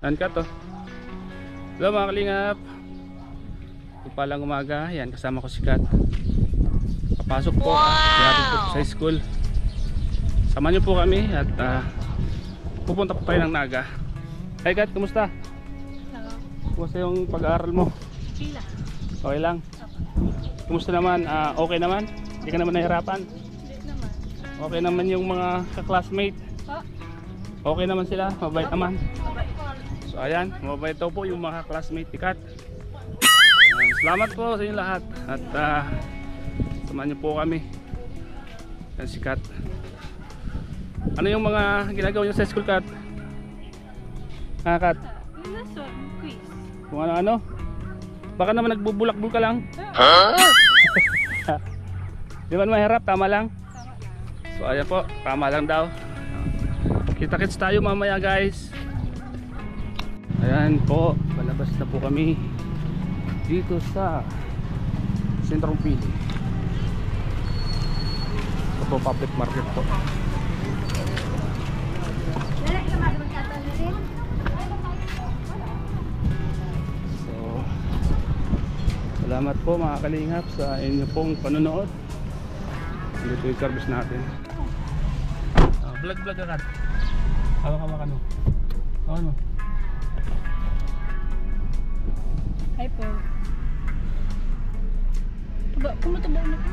Uncut to. Hello mga kalingap. Palang umaga. Yan, kasama ko si Kat. Papasok po. Natin po sa school. Samahan niyo po kami at pupunta po tayo ng Naga. Hi Kat, kumusta? Hello. Kumusta yung pag-aaral mo? Pila. Okay lang? Kumusta naman? Okay naman? Hindi ka naman nahirapan? Hindi naman. Okay naman yung mga ka-classmate? Okay naman sila? Mabait naman? So ayan, mabait daw po yung mga classmate ni Kat. Salamat po sa inyo lahat. At samahan niyo po kami. Yan si Kat. Ano yung mga ginagawa niyo sa school, Kat? Kat? Lesson, quiz. Kung ano-ano? Baka naman nagbubulakbul ka lang. Di ba mahirap? Tama lang? So ayan po, tama lang daw. Kita-kits tayo mamaya guys. Ayan po, palabas na po kami dito sa Sentrong Pili. Ito po public market po. So salamat po mga kalingap sa inyo pong panonood. Dito yung service natin. Vlog agad. Hawak ano? Ano? Hi po. Kumataba na po.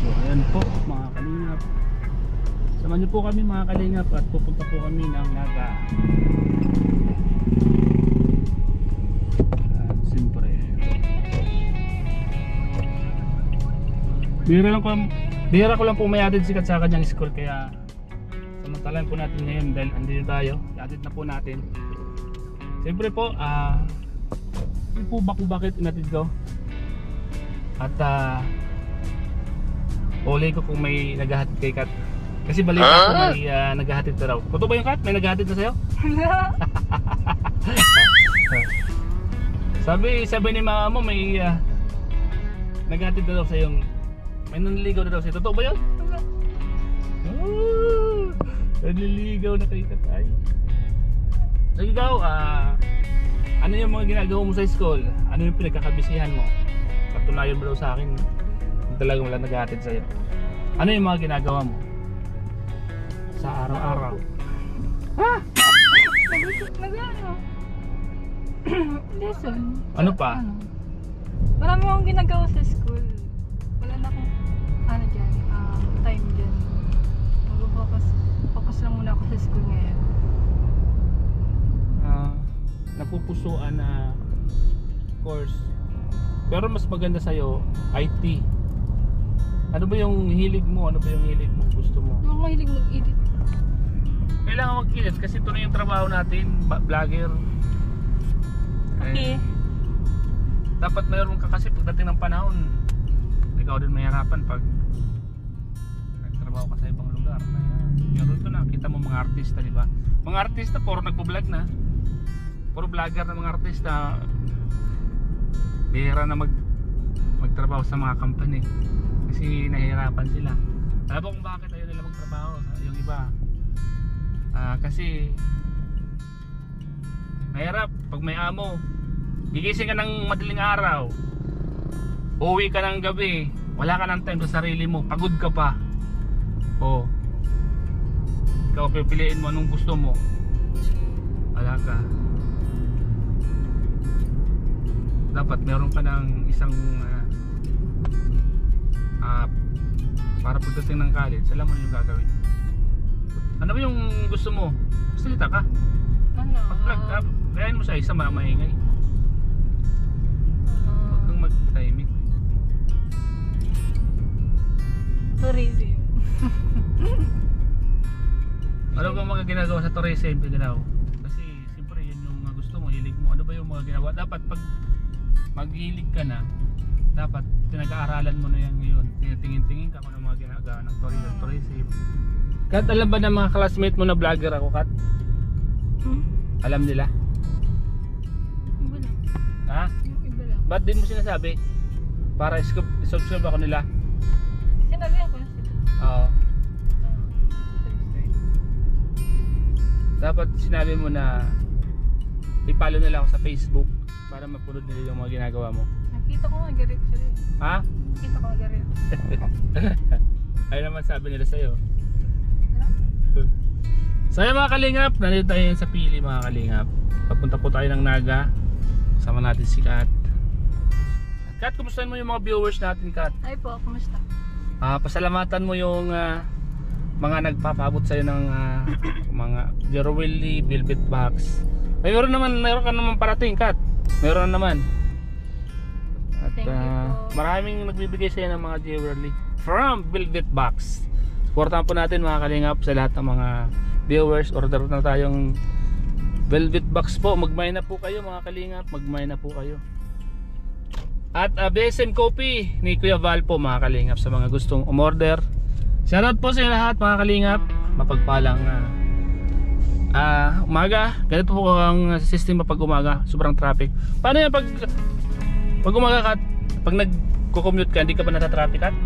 So ayan po mga kalingap. Samahan niyo po kami mga kalingap at pupunta po kami ng Naga. Siyempre bihira ko lang po may atid si Kat sa kanyang school, kaya samantalan po natin ngayon dahil andito tayo, atid na po natin. Siyempre po hindi po bakit inatid ko at ulay ko kung may naghahatid kay Kat, kasi balita ko may naghahatid na raw. Totoo ba yung Kat? May naghahatid na sa'yo? sabi ni mama mo may naghahatid na daw sa'yo, may nanliligaw na daw sa'yo. Totoo ba yun? Nanliligaw na kay Kat ay. So ikaw, ano yung mga ginagawa mo sa school? Ano yung pinagkakabisihan mo? Patunayan mo daw sa akin talagang wala naghahatid sa'yo. Ano yung mga ginagawa mo sa araw-araw? Nag-ano? Lesson. Ano pa? Marami akong ginagawa sa school. Wala na akong dyan, time dyan. Focus lang muna ako sa school ngayon. Napupusuan na course, pero mas maganda sa'yo IT. Ano ba yung hilig mo? Ano ba yung hilig mo? Gusto mo? Yung mahilig mag-edit. Kailangan mag-edit kasi ito na yung trabaho natin, vlogger. Okay. Dapat mayroon ka kasi pagdating ng panahon, ikaw din mahirapan pag nagtrabaho ka sa ibang lugar. Meron ito na, kita mo mga artista, di ba? Mga artista, puro nagpo-vlog na. Puro vlogger na mga artista. Bihira na magtrabaho sa mga company kasi nahihirapan sila. Alam mo kung bakit ayaw nila magtrabaho yung iba? Kasi mahirap pag may amo. Gigising ka ng madaling araw, uwi ka ng gabi, wala ka ng time sa sarili mo, pagod ka pa. Ikaw pipiliin mo anong gusto mo, wala ka. Dapat meron ka ng isang para pagdating ng college, alam mo na yung gagawin. Ano ba yung gusto mo? Salita ka. Pag-vlog ka, kayain mo sa isa maingay. Huwag kang mag-timing. Tourism. Ano ba mga ginagawa sa tourism? Kasi siyempre yun yung gusto mo, hilig mo. Ano ba yung mga ginagawa? Dapat pag maghilig ka na, dapat pinag-aaralan mo na yan ngayon. Tingin-tingin ka kung ano mga ginagawa ng tourism. Kat, alam ba ng mga classmate mo na vlogger ako, Kat? Alam nila? Iba lang. Ha? Iba lang. Ba't din mo sinasabi? Para i-subscribe ako nila. Oo. 6:30. Dapat sinabi mo na i-follow nila ako sa Facebook para mapanood nila yung mga ginagawa mo. Nakita ko nga garit sila eh. Ha? Nakita ko nga garit. Ay naman sabi nila sa'yo. Wala. So ayun mga kalingap, nandito tayo sa Pili mga kalingap. Papunta po tayo ng Naga. Kasama natin si Kat. Kat, kumustahin mo yung mga viewers natin, Kat? Ay po, kumusta? Pasalamatan mo yung mga nagpapabot sa'yo ng mga Jerwelly Velvet Box. Meron ka naman parating, Kat. Meron naman. At Thank you po. maraming nagbibigay sa'yo ng mga Jerwelly from Velvet Box. Supportahan po natin mga kalingap sa lahat ng mga viewers. Order na tayong Velvet Box po. Magmay na po kayo mga kalingap. Magmay na po kayo. At BSM Coffee ni Kuya Val po mga kalingap sa mga gustong umorder. Shoutout po sa inyo lahat mga kalingap. Mapagpalang umaga. Ganito po ang system pag umaga. Sobrang traffic. Paano yan pag umaga, Kat? Pag nagko-commute ka, hindi ka ba natatraffic, Kat?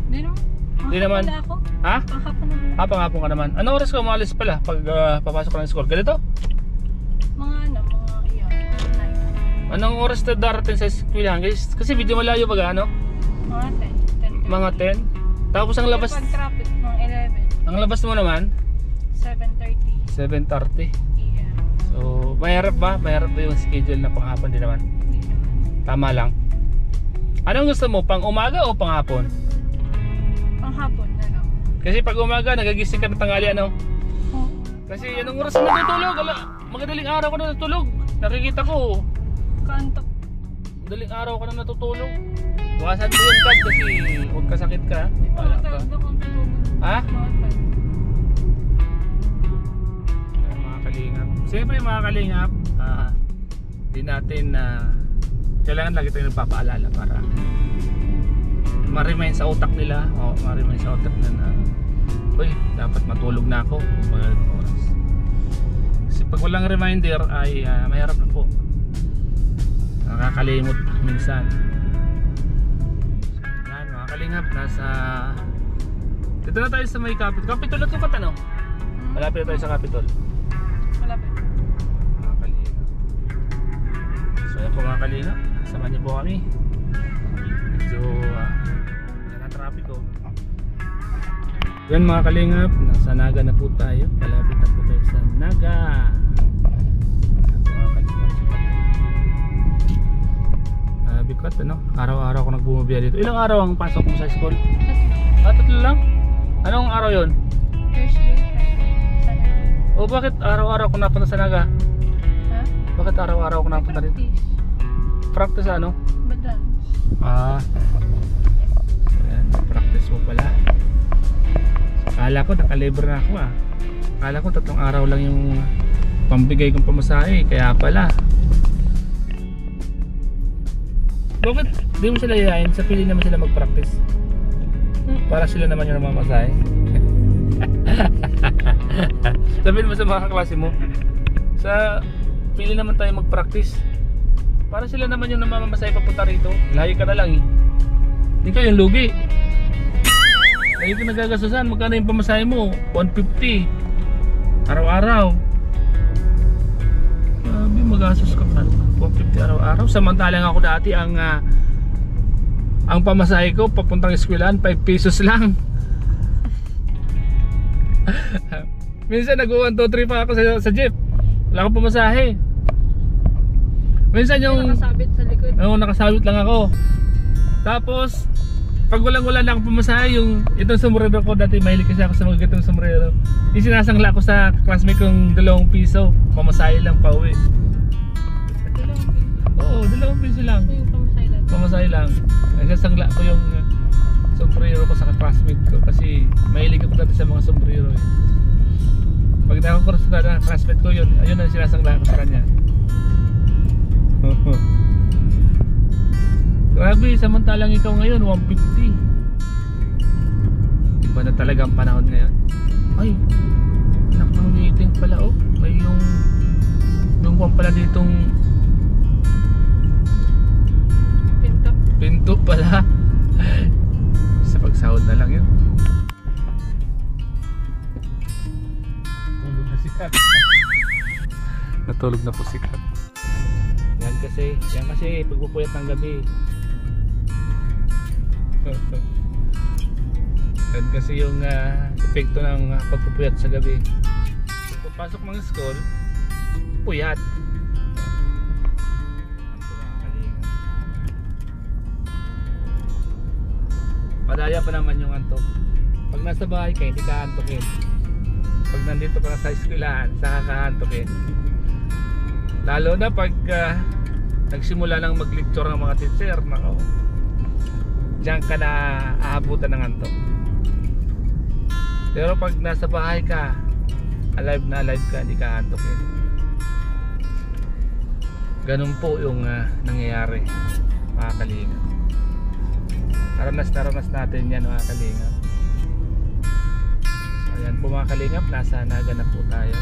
Hindi naman. Hindi naman. Wala ako. Ha? Panghapon naman. Pangapon ka naman. Anong oras ka umalis pala pag papasok ka ng school? Ganito? Mga iyan. 9. Anong oras na darating sa eskwelahan? Kasi video malayo pag ano? Mga 10. Mga 10. Tapos ang labas, Pag traffic, mga 11. ang labas mo naman 7:30 7:30. p.m. So, mahirap ba? Mahirap ba yung schedule na panghapon din naman? Hindi naman. Tama lang. Anong gusto mo? Pang umaga o panghapon? Panghapon na lang. Kasi pag umaga, nagagising ka ng tanghali ano? Oh. Kasi anong oras na natutulog? Ala, magadaling araw ka na natutulog. Nakikita ko. Kantok. Madaling araw ka na natutulog. Bukasan mo yun, Kat, kasi huwag kasakit ka. Wala ka. Ha? Mga kalingap. Siyempre mga kalingap, di natin kailangan lagi tayo nagpapaalala para ma-remind sa utak nila, ma-remind sa utak na uy, dapat matulog na ako kung mga oras. Kasi pag walang reminder ay mahirap na po. Nakakalimot minsan. Yan mga kalingap, dito na tayo sa may Capitol na ito, Kat, ano? Malapit na tayo sa Capitol. Malapit. Mga kalingap. So yan po mga kalingap, samahan niyo po kami. Medyo yan ang traffic oh. Yan mga kalingap, nasa Naga na po tayo. Malapit na po tayo sa Naga. Mga kalingap, bikat ano, araw-araw ako nagbumabiya dito. Ilang araw ang pasok mo sa school? Tatlo lang? Anong araw yon? Thursday, Friday, Saturday. O bakit araw-araw ako napunta sa Naga? Ha? Bakit araw-araw ako napunta dito? Practice. Practice ano? Badance. So yan, practice mo pala. Akala ko nakalibre na ako Akala ko 3 araw lang yung pambigay kong pamasahe. Kaya pala. Bakit di mo sila yayain? Sa Pili naman sila mag-practice. Para sila naman yung namamasahe. Sabihin mo sa mga kaklase mo, sa Pili naman tayo mag-practice. Para sila naman yung namamasahe papunta rito. Layo ka na lang eh. Hindi ka yung lugi. Layo ka nagagastusan. Magkano yung pamasahe mo? 150 araw-araw. Sabi magastos ka pa 150 araw-araw. Samantalang ako dati ang pamasahe ko papuntang eskwelahan 5 pesos lang. Minsan nag-1, 2, 3 pa ako sa jeep. Wala akong pamasahe. Minsan yung Nakasabit sa likod. nakasabit lang ako. Tapos pag walang-wala lang akong pamasahe, yung itong sombrero ko dati, mahilig kasi ako sa mga ganitong sombrero. Yung sinasangla ko sa classmate kong 2 piso. Pamasahe lang pauwi. Oo, 2 piso lang. Yung pamasay lang. Pamasahe lang. Nagsasangla ko yung sombrero ko sa classmate ko kasi mahilig ako dati sa mga sombrero eh. Pag nakakurso na classmate ko yun, ayun ang sinasangla ko sa kanya. Grabe, samantalang ikaw ngayon 150. Iba na talaga ang panahon ngayon. Ay, anak ng meeting pala oh. May yung kwan pala ditong Pinto. pinto pala. Sa pagsahod na lang yun. Natulog na po si Kat. Yan kasi pagpupuyat ng gabi. Yan kasi yung epekto ng pagpupuyat sa gabi. Pagpasok mga school, puyat. Madaya pa naman yung antok. Pag nasa bahay ka, hindi ka antokin. Pag nandito ka na sa eskwelahan, saka ka antokin. Lalo na pag nagsimula lang mag-lecture ng mga teacher, nako, diyan ka na aabutan ng antok. Pero pag nasa bahay ka, alive na alive ka, hindi ka antokin. Ganun po yung nangyayari, mga kalingap. Naranas natin yan, mga kalingap. So, ayan po mga kalingap, nasa Naga na po tayo.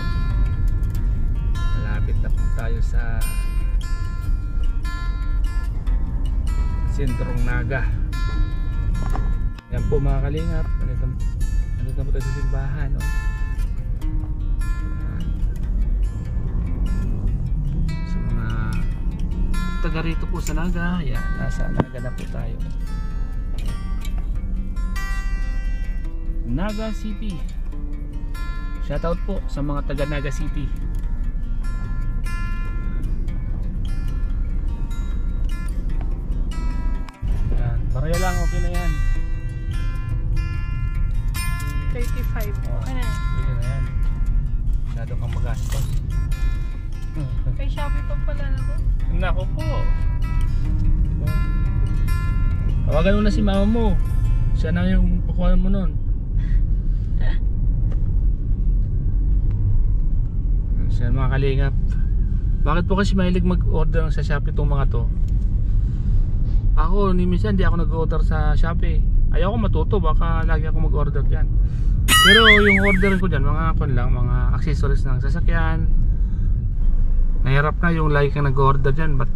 Malapit na po tayo sa sentrong Naga. Ayan po mga kalingap, nandito na po tayo sa simbahan, no? So mga taga rito po sa Naga, ayan, nasa Naga na po tayo. Naga City. Shoutout po sa mga taga Naga City. Yan, barya lang, okay na yan. 35. Okay na yan. Okay na yan. Masyado kang magastos. Kay Shopee pa pala na po. Nako po. Tawagan mo na si mama mo. Siya na yung pakuhan mo nun. Siya mga kalingap. Bakit po kasi mahilig mag-order sa Shopee itong mga to? Ako, minsan hindi ako nag-order sa Shopee. Ayaw ko matuto, baka lagi ako mag-order dyan. Pero yung order ko dyan, mga accessories ng sasakyan. Nahirap na yung lagi kang nag-order dyan. But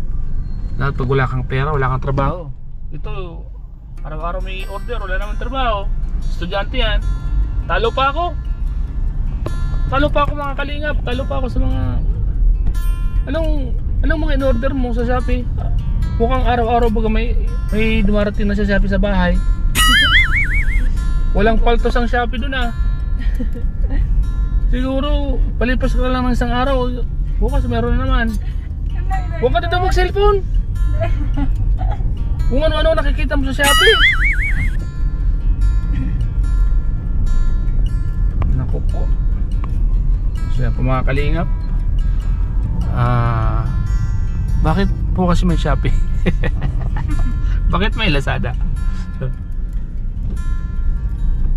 pag wala kang pera, wala kang trabaho. Ito, araw-araw may order, wala naman trabaho. Estudyante yan. Talo pa ako mga kalingap. Talo pa ako sa mga anong mga in-order mo sa Shopee? Mukhang araw-araw baga may dumarating na sa Shopee sa bahay. Walang paltos ang Shopee dun ah. Siguro palipas ka lang ng isang araw, bukas meron na naman. Huwag ka dito mag-cellphone. Kung ano-ano nakikita mo sa Shopee. Naku po. So yan po mga kalingap. Bakit po kasi may Shopee? Bakit may Lazada?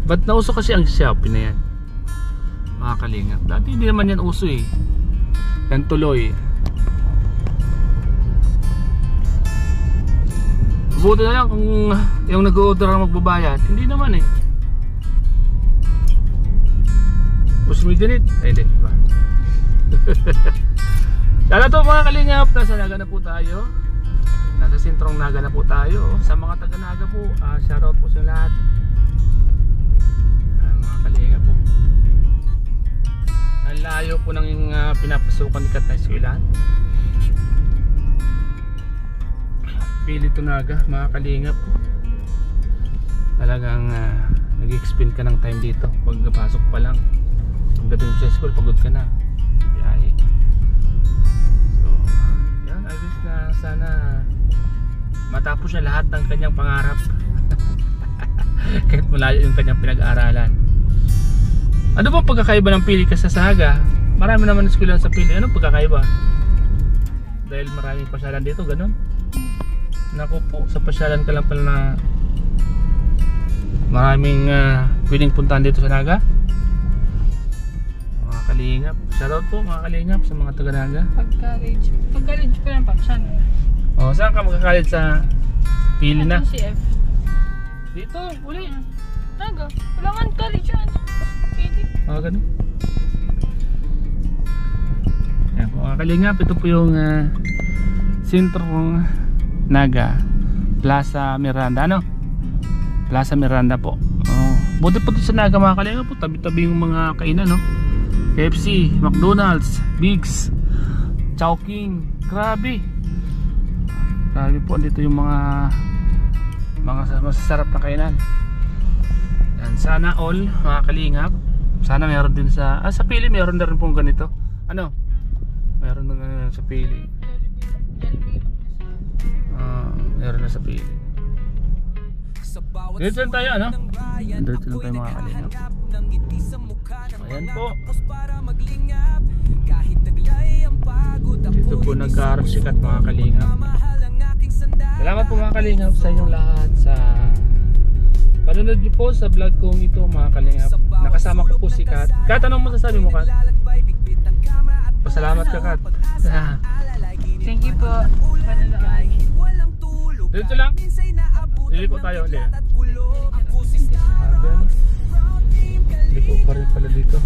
Ba't nauso kasi ang Shopee na yan, mga kalingap? Dati hindi naman yan uso eh. Yan tuloy. Buti na lang kung yung nag-order ang magbabayad. Hindi naman eh. Mas may ganit. Ay hindi ba? Lalo to mga kalingap, nasa Naga na po tayo. Nasa sentrong Naga na po tayo. Sa mga taga Naga po, shoutout po sa lahat. Mga kalingap po, ang layo po ng pinapasukan ni Kat na eskwelahan. Pili to Naga, mga kalingap po. Talagang nag-expend ka ng time dito. Pagpasok pa lang, pagdating sa school, pagod ka na. Biyahe. So, yan, I wish na sana matapos na lahat ng kanyang pangarap. Kahit malayo yung kanyang pinag-aaralan. Ano ba pagkakaiba ng pili ka sa Saga? Marami naman eskwelahan sa pili. Ano pagkakaiba? Dahil maraming pasyalan dito, ganun? Naku po, sa pasyalan ka lang pala na maraming pwedeng puntahan dito sa Naga. Mga kalingap, shoutout po mga kalingap sa mga taga Naga. Pag-college pa lang pa siya. O, saan ka magka-college? Sa pili na? CF. Dito, uli. Naga, wala nga college yan. Pili. Ganun. Yan po mga kalingap, ito po yung sentrong Naga, Plaza Miranda, ano? Plaza Miranda po. Buti po sa Naga mga kalingap po, tabi-tabi yung mga kainan, no? KFC, McDonald's, Biggs, Chowking. Grabe. Grabe po, dito yung mga masasarap na kainan. Yan, sana all mga kalingap. Sana meron din sa Pili, meron na rin pong ganito. Ano? Meron na ganito sa Pili. Meron na sa Pili. Dito lang tayo, ano? Dito lang tayo mga kalingap. Ayan po. Dito po nagka-sikat mga kalingap. Salamat po mga kalingap sa inyong lahat sa panonood niyo po sa vlog kong ito mga kalingap. Nakasama ko po si Kat. Kat, anong masasabi mo, Kat? Pasalamat ka, Kat. Thank you po. Panonood. Dito lang. Liliko tayo ulit. Liliko pa rin pala dito.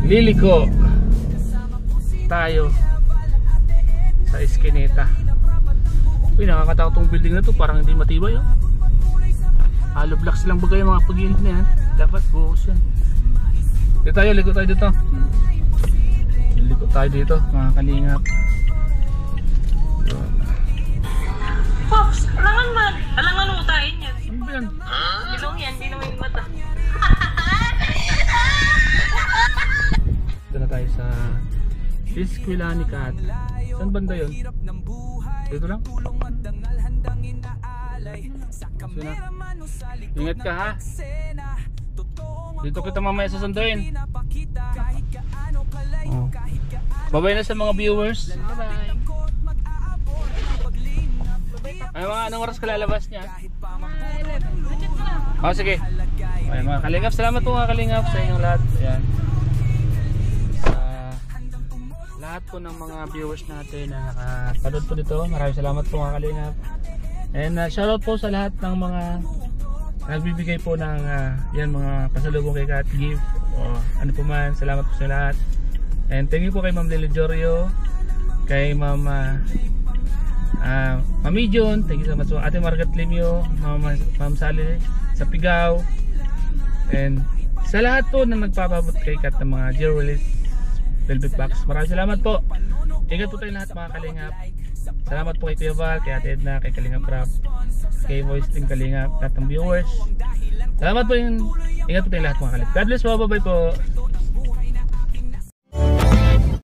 Liliko tayo sa Eskineta. Uy, nakakatakot tong building na to. Parang hindi matibay, oh. Hollow blocks lang bagay yung mga pag-iinit na yan. Dapat buhos yan. Dito tayo, liko tayo dito. Liko tayo dito mga kalingap. Pops, alangan utahin yan. Ano ba yan? Bilong yan, di naman yung mata. Dito na tayo sa Eskwela ni Kat. Saan banda yun? Dito lang? Sina? Ingat ka ha. Dito kita mamaya sasunduin. Oh. Bye-bye na sa mga viewers. Bye-bye. Ay mga anong oras ka lalabas niya? 11. Oh sige. Ay mga kalingap, salamat po mga kalingap sa inyong lahat. Ayan. Sa lahat po ng mga viewers natin na nakapanood po dito. Maraming salamat po mga kalingap. And shoutout po sa lahat ng mga nagbibigay po ng yan mga pasalubong kay Kat, gift o ano po man. Salamat po sa lahat. And thank you po kay Ma'am Lily Jorio, kay Ma'am Mami Jun, thank you so much po. Ate Margaret Limio, Ma'am Sally sa Pigaw. And sa lahat po na nagpapabot kay Kat ng mga jewelries, velvet box. Maraming salamat po. Ingat po tayo lahat mga kalingap. Salamat po kay Kuya Val, kay Ate Edna, kay Kalingap Rap, kay Voice Team Kalingap, lahat ng viewers. Salamat po yun. Ingat po tayo lahat mga kalingap. God bless po, bye bye po.